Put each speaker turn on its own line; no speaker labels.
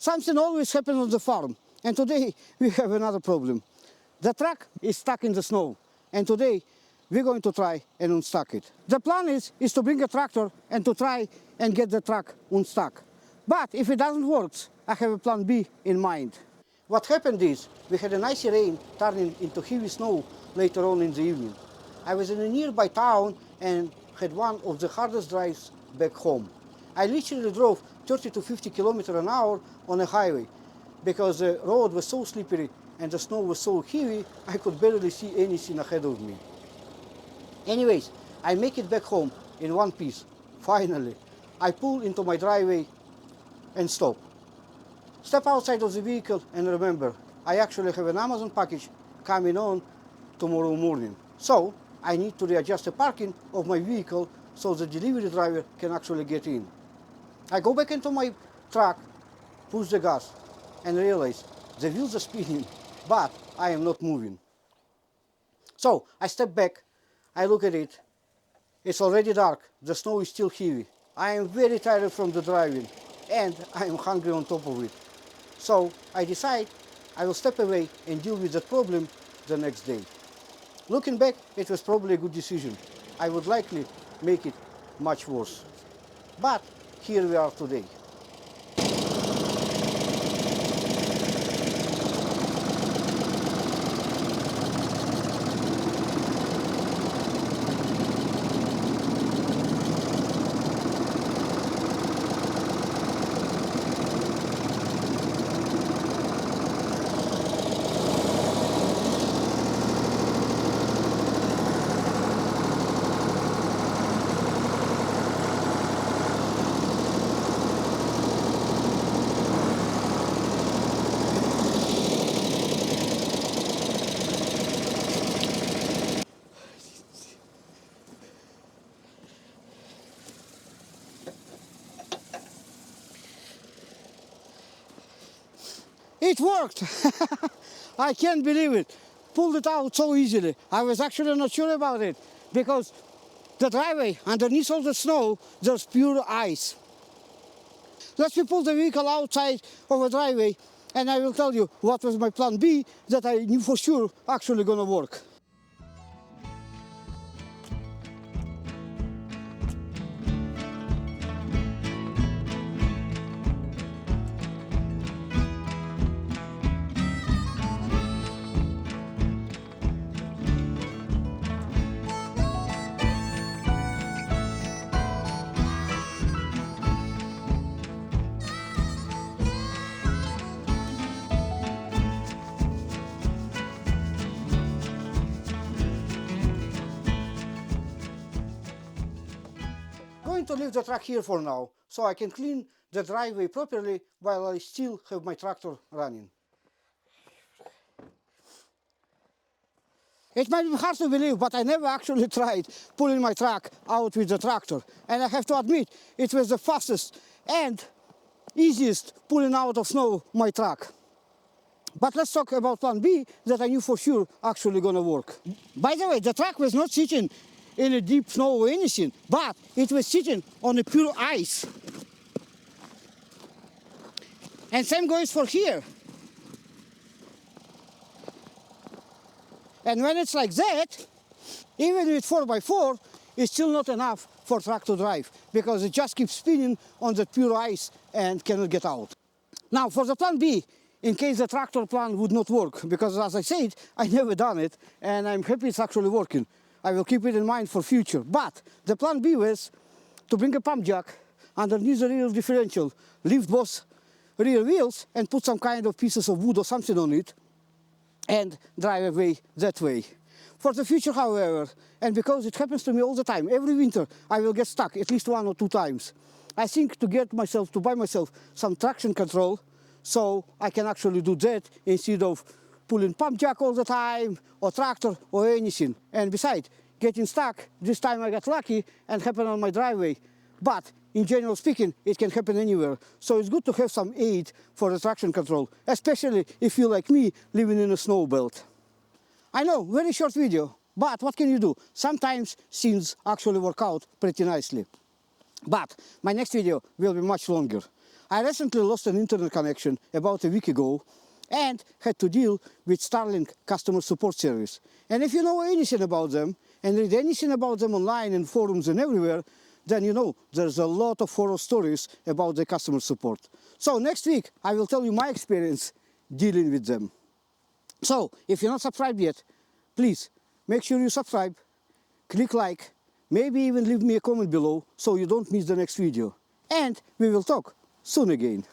Something always happens on the farm, and today we have another problem. The truck is stuck in the snow, and today we're going to try and unstuck it. The plan is to bring a tractor and to try and get the truck unstuck. But if it doesn't work, I have a plan B in mind. What happened is, we had an icy rain turning into heavy snow later on in the evening. I was in a nearby town and had one of the hardest drives back home. I literally drove 30 to 50 kilometers an hour on a highway because the road was so slippery and the snow was so heavy I could barely see anything ahead of me. Anyways, I make it back home in one piece. Finally, I pull into my driveway and stop. Step outside of the vehicle and remember, I actually have an Amazon package coming on tomorrow morning. So I need to readjust the parking of my vehicle so the delivery driver can actually get in. I go back into my truck, push the gas, and realize the wheels are spinning, but I am not moving. So I step back, I look at it. It's already dark, the snow is still heavy. I am very tired from the driving, and I am hungry on top of it. So I decide I will step away and deal with that problem the next day. Looking back, it was probably a good decision. I would likely make it much worse. But here we are today. It worked! I can't believe it. Pulled it out so easily. I was actually not sure about it because the driveway, underneath all the snow, there's pure ice. Let me pull the vehicle outside of the driveway and I will tell you what was my plan B that I knew for sure actually gonna work. I'm going to leave the truck here for now, so I can clean the driveway properly while I still have my tractor running. It might be hard to believe, but I never actually tried pulling my truck out with the tractor. And I have to admit, it was the fastest and easiest pulling out of snow my truck. But let's talk about plan B that I knew for sure actually gonna work. By the way, the truck was not sitting in a deep snow or anything, but it was sitting on a pure ice. And same goes for here. And when it's like that, even with 4x4, it's still not enough for truck to drive because it just keeps spinning on the pure ice and cannot get out. Now for the plan B, in case the tractor plan would not work, because as I said, I never done it and I'm happy it's actually working. I will keep it in mind for future. But the plan B was to bring a pump jack underneath the rear differential, lift both rear wheels and put some kind of pieces of wood or something on it and drive away that way. For the future, however, and because it happens to me all the time, every winter I will get stuck at least 1 or 2 times. I think to buy myself some traction control so I can actually do that instead of pulling pump jack all the time, or tractor, or anything. And besides, getting stuck, this time I got lucky and happened on my driveway. But in general speaking, it can happen anywhere. So it's good to have some aid for the traction control, especially if you're like me, living in a snow belt. I know, very short video, but what can you do? Sometimes things actually work out pretty nicely. But my next video will be much longer. I recently lost an internet connection about a week ago and had to deal with Starlink customer support service. And if you know anything about them and read anything about them online in forums and everywhere, then you know there's a lot of horror stories about the customer support. So next week I will tell you my experience dealing with them. So if you're not subscribed yet, please make sure you subscribe, click like, maybe even leave me a comment below so you don't miss the next video. And we will talk soon again.